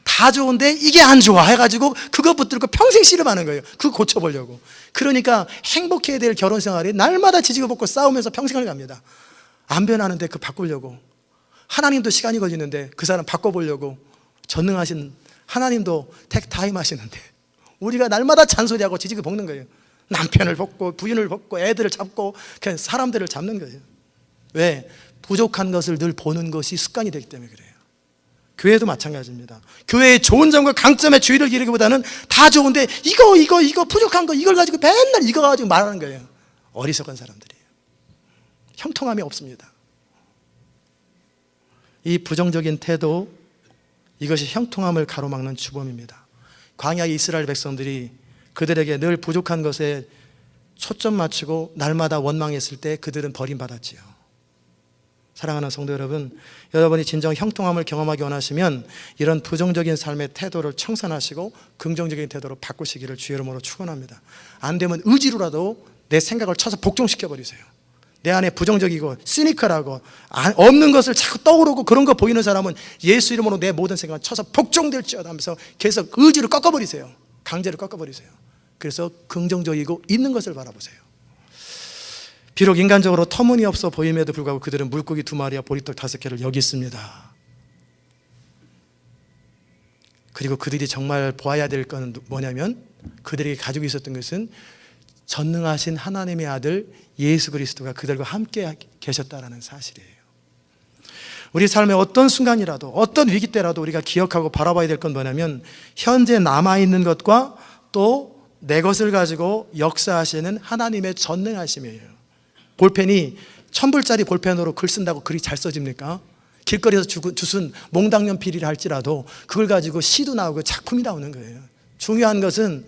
다 좋은데 이게 안 좋아 해가지고 그거 붙들고 평생 씨름하는 거예요. 그거 고쳐보려고. 그러니까 행복해야 될 결혼 생활이 날마다 지지고 볶고 싸우면서 평생을 갑니다. 안 변하는데 그 바꾸려고. 하나님도 시간이 걸리는데 그 사람 바꿔보려고. 전능하신 하나님도 택타임 하시는데 우리가 날마다 잔소리하고 지지고 볶는 거예요. 남편을 볶고 부인을 볶고 애들을 잡고 그냥 사람들을 잡는 거예요. 왜? 부족한 것을 늘 보는 것이 습관이 되기 때문에 그래요. 교회도 마찬가지입니다. 교회의 좋은 점과 강점에 주의를 기울이기보다는 다 좋은데 이거 부족한 거 이걸 가지고 맨날 이거 가지고 말하는 거예요. 어리석은 사람들이에요. 형통함이 없습니다. 이 부정적인 태도, 이것이 형통함을 가로막는 주범입니다. 광야의 이스라엘 백성들이 그들에게 늘 부족한 것에 초점 맞추고 날마다 원망했을 때 그들은 버림받았지요. 사랑하는 성도 여러분, 여러분이 진정 형통함을 경험하기 원하시면 이런 부정적인 삶의 태도를 청산하시고 긍정적인 태도로 바꾸시기를 주의 이름으로 축원합니다. 안 되면 의지로라도 내 생각을 쳐서 복종시켜 버리세요. 내 안에 부정적이고 시니컬하고 없는 것을 자꾸 떠오르고 그런 거 보이는 사람은 예수 이름으로 내 모든 생각을 쳐서 복종될지어다 하면서 계속 의지를 꺾어버리세요. 강제로 꺾어버리세요. 그래서 긍정적이고 있는 것을 바라보세요. 비록 인간적으로 터무니없어 보임에도 불구하고 그들은 물고기 2마리와 보리떡 5개를 여기 있습니다. 그리고 그들이 정말 보아야 될 건 뭐냐면 그들에게 가지고 있었던 것은 전능하신 하나님의 아들 예수 그리스도가 그들과 함께 계셨다라는 사실이에요. 우리 삶의 어떤 순간이라도 어떤 위기 때라도 우리가 기억하고 바라봐야 될 건 뭐냐면 현재 남아있는 것과 또 내 것을 가지고 역사하시는 하나님의 전능하심이에요. 볼펜이 1000불짜리 볼펜으로 글 쓴다고 글이 잘 써집니까? 길거리에서 주순 몽당연필이라 할지라도 그걸 가지고 시도 나오고 작품이 나오는 거예요. 중요한 것은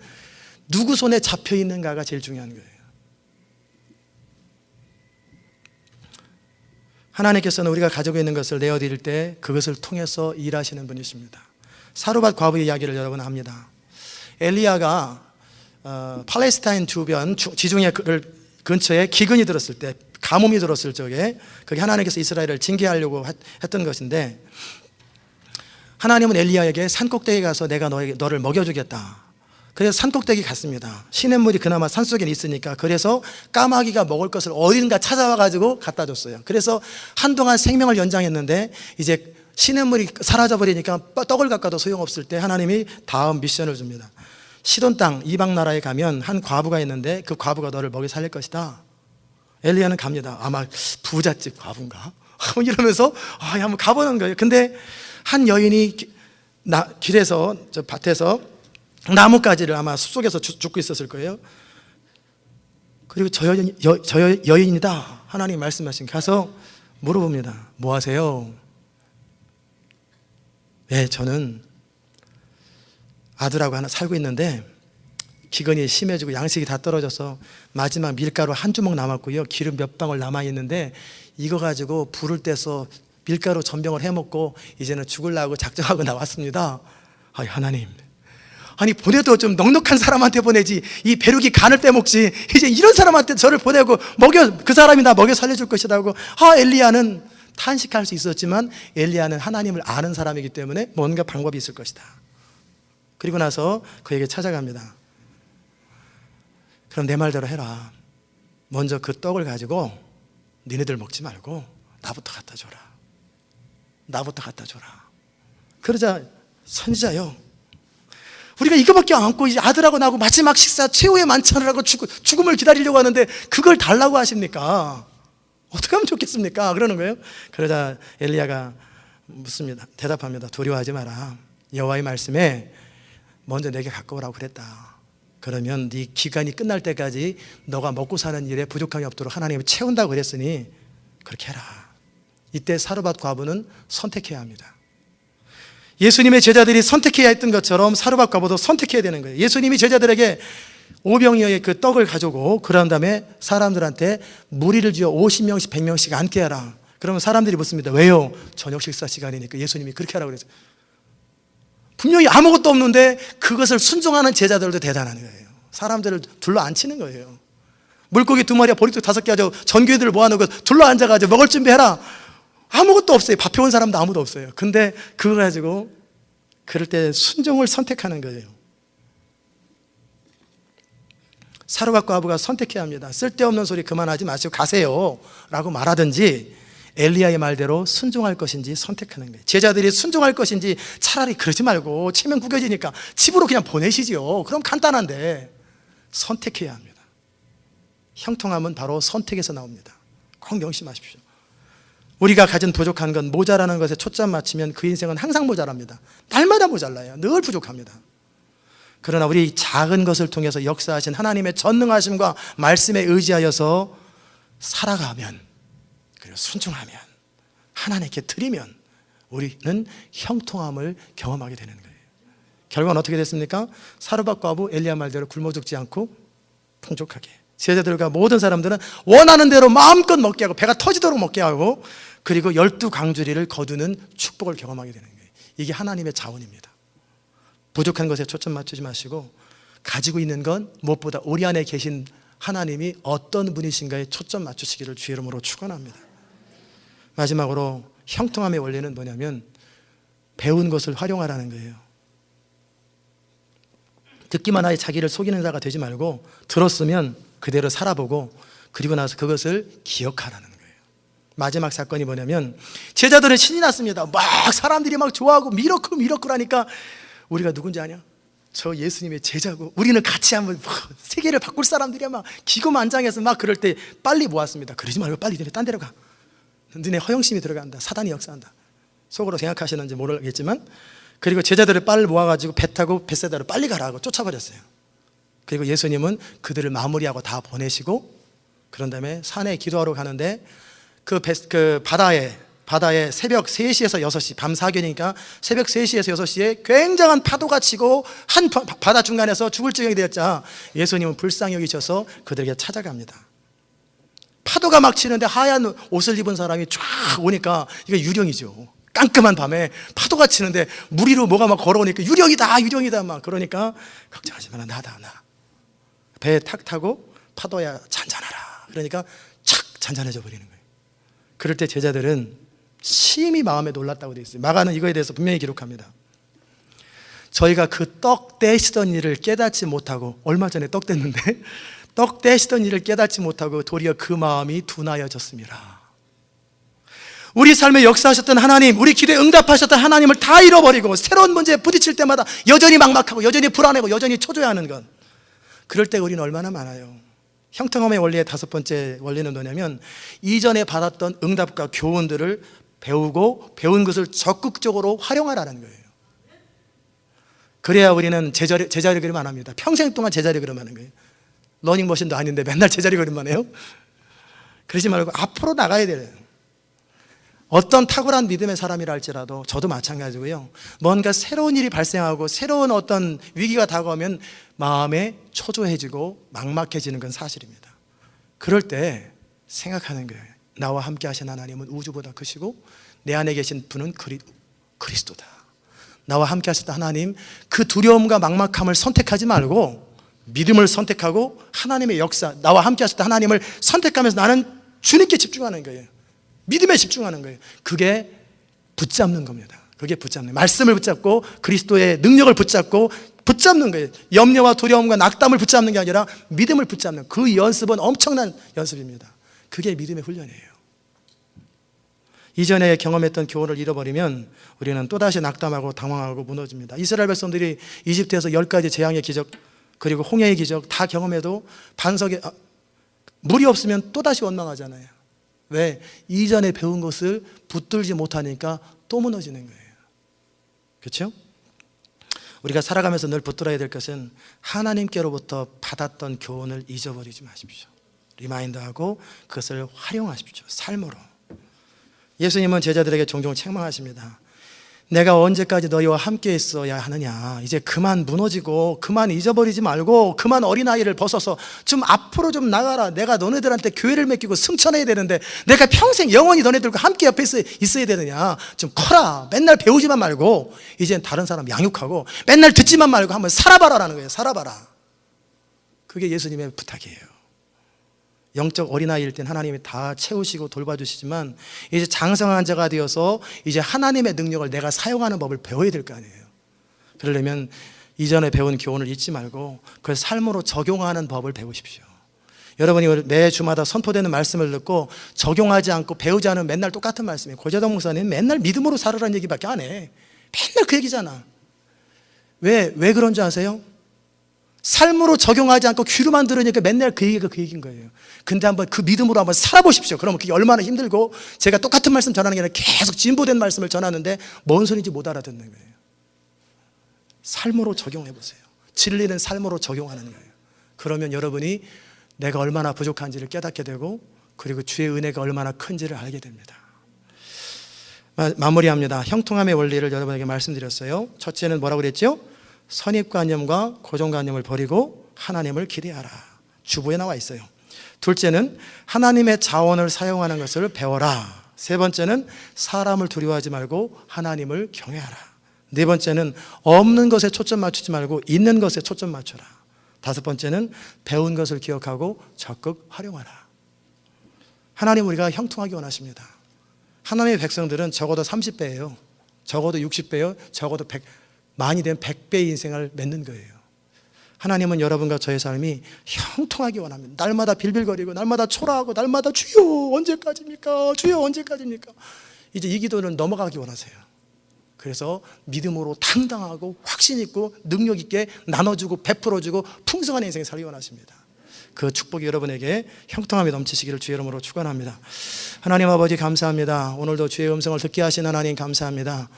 누구 손에 잡혀 있는가가 제일 중요한 거예요. 하나님께서는 우리가 가지고 있는 것을 내어드릴 때 그것을 통해서 일하시는 분이십니다. 사르밧 과부의 이야기를 여러분 압니다. 엘리야가 팔레스타인 주변 지중해 근처에 기근이 들었을 때, 가뭄이 들었을 적에 그게 하나님께서 이스라엘을 징계하려고 했던 것인데, 하나님은 엘리야에게 산꼭대기에 가서 내가 너를 먹여주겠다. 그래서 산꼭대기 갔습니다. 시냇물이 그나마 산속에 있으니까. 그래서 까마귀가 먹을 것을 어딘가 찾아와가지고 갖다 줬어요. 그래서 한동안 생명을 연장했는데 이제 시냇물이 사라져버리니까 떡을 깎아도 소용없을 때 하나님이 다음 미션을 줍니다. 시돈 땅 이방 나라에 가면 한 과부가 있는데 그 과부가 너를 먹여 살릴 것이다. 엘리야는 갑니다. 아마 부잣집 과부인가? 이러면서 한번 가보는 거예요. 근데 한 여인이 길에서, 저 밭에서 나뭇가지를 아마 숲속에서 줍고 있었을 거예요. 그리고 저 여인이다. 하나님이 말씀하신, 가서 물어봅니다. 뭐 하세요? 네, 저는 아들하고 하나 살고 있는데 기근이 심해지고 양식이 다 떨어져서 마지막 밀가루 한 주먹 남았고요, 기름 몇 방울 남아있는데 이거 가지고 불을 떼서 밀가루 전병을 해먹고 이제는 죽으려고 작정하고 나왔습니다. 하나님, 아니 보내도 좀 넉넉한 사람한테 보내지 이 배룩이 간을 빼먹지 이제 이런 사람한테 저를 보내고 그 사람이 나 먹여 살려줄 것이라고. 엘리야는 탄식할 수 있었지만 엘리야는 하나님을 아는 사람이기 때문에 뭔가 방법이 있을 것이다. 그리고 나서 그에게 찾아갑니다. 그럼 내 말대로 해라. 먼저 그 떡을 가지고 니네들 먹지 말고 나부터 갖다 줘라. 나부터 갖다 줘라. 그러자 선지자요, 우리가 이거밖에 안 먹고 이제 아들하고 나하고 마지막 식사 최후의 만찬을 하고 죽음을 기다리려고 하는데 그걸 달라고 하십니까? 어떻게 하면 좋겠습니까? 그러는 거예요. 그러자 엘리야가 묻습니다. 대답합니다. 두려워하지 마라. 여호와의 말씀에 먼저 내게 갖고 오라고 그랬다. 그러면 네 기간이 끝날 때까지 너가 먹고 사는 일에 부족함이 없도록 하나님이 채운다고 그랬으니 그렇게 해라. 이때 사르밧 과부는 선택해야 합니다. 예수님의 제자들이 선택해야 했던 것처럼 사르밧 과부도 선택해야 되는 거예요. 예수님이 제자들에게 오병이어의 그 떡을 가지고 그런 다음에 사람들한테 무리를 지어 50명씩 100명씩 앉게 하라. 그러면 사람들이 묻습니다. 왜요? 저녁 식사 시간이니까. 예수님이 그렇게 하라고 그랬어요. 분명히 아무것도 없는데 그것을 순종하는 제자들도 대단한 거예요. 사람들을 둘러 앉히는 거예요. 물고기 2마리와 보리떡 5개 가지고 전교회들을 모아놓고 둘러 앉아가지고 먹을 준비해라. 아무것도 없어요. 밥 해온 사람도 아무도 없어요. 근데 그거 가지고 그럴 때 순종을 선택하는 거예요. 사르밧 과부가 선택해야 합니다. 쓸데없는 소리 그만하지 마시고 가세요 라고 말하든지 엘리야의 말대로 순종할 것인지 선택하는 거예요. 제자들이 순종할 것인지 차라리 그러지 말고 체면 구겨지니까 집으로 그냥 보내시죠. 그럼 간단한데 선택해야 합니다. 형통함은 바로 선택에서 나옵니다. 꼭 명심하십시오. 우리가 가진 부족한 건 모자라는 것에 초점 맞추면 그 인생은 항상 모자랍니다. 날마다 모자라요. 늘 부족합니다. 그러나 우리 작은 것을 통해서 역사하신 하나님의 전능하심과 말씀에 의지하여서 살아가면, 그리고 순종하면, 하나님께 드리면 우리는 형통함을 경험하게 되는 거예요. 결과는 어떻게 됐습니까? 사르밧 과부 엘리야 말대로 굶어 죽지 않고 풍족하게 제자들과 모든 사람들은 원하는 대로 마음껏 먹게 하고 배가 터지도록 먹게 하고 그리고 12강주리를 거두는 축복을 경험하게 되는 거예요. 이게 하나님의 자원입니다. 부족한 것에 초점 맞추지 마시고 가지고 있는 건 무엇보다 우리 안에 계신 하나님이 어떤 분이신가에 초점 맞추시기를 주의 이름으로 축원합니다. 마지막으로 형통함의 원리는 뭐냐면 배운 것을 활용하라는 거예요. 듣기만 하여 자기를 속이는 자가 되지 말고 들었으면 그대로 살아보고 그리고 나서 그것을 기억하라는 거예요. 마지막 사건이 뭐냐면 제자들은 신이 났습니다. 막 사람들이 막 좋아하고 미러클 하니까 우리가 누군지 아냐? 저 예수님의 제자고 우리는 같이 한번 세계를 바꿀 사람들이야. 막 기고만장해서 막 그럴 때 빨리 모았습니다. 그러지 말고 빨리 딴 데로 가. 너네 허영심이 들어간다. 사단이 역사한다. 속으로 생각하시는지 모르겠지만 그리고 제자들을 빨리 모아가지고 배 타고 벳세다로 빨리 가라고 쫓아버렸어요. 그리고 예수님은 그들을 마무리하고 다 보내시고 그런 다음에 산에 기도하러 가는데 그 바다에 새벽 3시에서 6시 밤 사견이니까 새벽 3시에서 6시에 굉장한 파도가 치고 한 바다 중간에서 죽을 지경이 되었자 예수님은 불쌍히 여기셔서 그들에게 찾아갑니다. 파도가 막 치는데 하얀 옷을 입은 사람이 쫙 오니까 이게 유령이죠. 깜깜한 밤에 파도가 치는데 물 위로 뭐가 막 걸어오니까 유령이다 막 그러니까 걱정하지 마라 나 배에 탁 타고 파도야 잔잔하라 그러니까 착 잔잔해져 버리는 거예요. 그럴 때 제자들은 심히 마음에 놀랐다고 되어 있어요. 마가는 이거에 대해서 분명히 기록합니다. 저희가 그 떡 떼시던 일을 깨닫지 못하고 얼마 전에 떡 뗐는데 떡 떼시던 일을 깨닫지 못하고 도리어 그 마음이 둔하여졌습니다. 우리 삶에 역사하셨던 하나님, 우리 기도에 응답하셨던 하나님을 다 잃어버리고 새로운 문제에 부딪힐 때마다 여전히 막막하고 여전히 불안하고 여전히 초조해하는 것. 그럴 때 우리는 얼마나 많아요. 형통함의 원리의 5번째 원리는 뭐냐면 이전에 받았던 응답과 교훈들을 배우고 배운 것을 적극적으로 활용하라는 거예요. 그래야 우리는 제자리 걸음 안 합니다. 평생 동안 제자리 걸음 하는 거예요. 러닝머신도 아닌데 맨날 제자리 걸음만 해요. 그러지 말고 앞으로 나가야 돼요. 어떤 탁월한 믿음의 사람이라 할지라도 저도 마찬가지고요. 뭔가 새로운 일이 발생하고 새로운 어떤 위기가 다가오면 마음에 초조해지고 막막해지는 건 사실입니다. 그럴 때 생각하는 거예요. 나와 함께 하신 하나님은 우주보다 크시고 내 안에 계신 분은 그리스도다. 나와 함께 하셨던 하나님, 그 두려움과 막막함을 선택하지 말고 믿음을 선택하고 하나님의 역사, 나와 함께 하셨던 하나님을 선택하면서 나는 주님께 집중하는 거예요. 믿음에 집중하는 거예요. 그게 붙잡는 겁니다. 그게 붙잡는 거예요. 말씀을 붙잡고 그리스도의 능력을 붙잡는 거예요. 염려와 두려움과 낙담을 붙잡는 게 아니라 믿음을 붙잡는 그 연습은 엄청난 연습입니다. 그게 믿음의 훈련이에요. 이전에 경험했던 교훈을 잃어버리면 우리는 또다시 낙담하고 당황하고 무너집니다. 이스라엘 백성들이 이집트에서 10가지 재앙의 기적 그리고 홍해의 기적 다 경험해도 반석에 물이 없으면 또다시 원망하잖아요. 왜? 이전에 배운 것을 붙들지 못하니까 또 무너지는 거예요. 그렇죠? 우리가 살아가면서 늘 붙들어야 될 것은 하나님께로부터 받았던 교훈을 잊어버리지 마십시오. 리마인드하고 그것을 활용하십시오. 삶으로. 예수님은 제자들에게 종종 책망하십니다. 내가 언제까지 너희와 함께 있어야 하느냐. 이제 그만 무너지고 그만 잊어버리지 말고 그만 어린아이를 벗어서 좀 앞으로 좀 나가라. 내가 너네들한테 교회를 맡기고 승천해야 되는데 내가 평생 영원히 너네들과 함께 옆에 있어야 되느냐. 좀 커라. 맨날 배우지만 말고 이젠 다른 사람 양육하고 맨날 듣지만 말고 한번 살아봐라라는 거예요. 살아봐라. 그게 예수님의 부탁이에요. 영적 어린아이일 땐 하나님이 다 채우시고 돌봐주시지만 이제 장성한 자가 되어서 이제 하나님의 능력을 내가 사용하는 법을 배워야 될 거 아니에요. 그러려면 이전에 배운 교훈을 잊지 말고 그걸 삶으로 적용하는 법을 배우십시오. 여러분이 매 주마다 선포되는 말씀을 듣고 적용하지 않고 배우지 않으면 맨날 똑같은 말씀이에요. 고재동 목사님 맨날 믿음으로 살으라는 얘기밖에 안 해. 맨날 그 얘기잖아. 왜 그런 줄 아세요? 삶으로 적용하지 않고 귀로만 들으니까 맨날 그 얘기가 그 얘기인 거예요. 근데 한번 그 믿음으로 한번 살아보십시오. 그러면 그게 얼마나 힘들고 제가 똑같은 말씀 전하는 게 아니라 계속 진보된 말씀을 전하는데 뭔 소리인지 못 알아듣는 거예요. 삶으로 적용해 보세요. 진리는 삶으로 적용하는 거예요. 그러면 여러분이 내가 얼마나 부족한지를 깨닫게 되고 그리고 주의 은혜가 얼마나 큰지를 알게 됩니다. 마무리합니다. 형통함의 원리를 여러분에게 말씀드렸어요. 첫째는 뭐라고 그랬죠? 선입관념과 고정관념을 버리고 하나님을 기대하라. 주보에 나와 있어요. 둘째는 하나님의 자원을 사용하는 것을 배워라. 세 번째는 사람을 두려워하지 말고 하나님을 경외하라. 네 번째는 없는 것에 초점 맞추지 말고 있는 것에 초점 맞춰라. 다섯 번째는 배운 것을 기억하고 적극 활용하라. 하나님 우리가 형통하기 원하십니다. 하나님의 백성들은 적어도 30배예요. 적어도 60배요. 적어도 100, 많이 되면 100배의 인생을 맺는 거예요. 하나님은 여러분과 저의 삶이 형통하기 원합니다. 날마다 빌빌거리고 날마다 초라하고 날마다 주여 언제까지입니까? 주여 언제까지입니까? 이제 이 기도는 넘어가기 원하세요. 그래서 믿음으로 당당하고 확신 있고 능력 있게 나눠주고 베풀어주고 풍성한 인생 살기 원하십니다. 그 축복이 여러분에게 형통함이 넘치시기를 주의 이름으로 축원합니다. 하나님 아버지 감사합니다. 오늘도 주의 음성을 듣게 하신 하나님 감사합니다.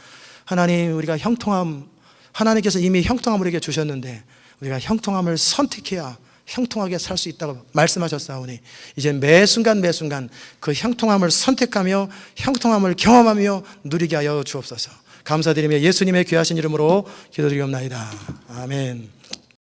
하나님 우리가 형통함, 하나님께서 이미 형통함을 우리에게 주셨는데 우리가 형통함을 선택해야 형통하게 살 수 있다고 말씀하셨사오니 이제 매 순간 그 형통함을 선택하며 형통함을 경험하며 누리게 하여 주옵소서. 감사드리며 예수님의 귀하신 이름으로 기도드리옵나이다. 아멘.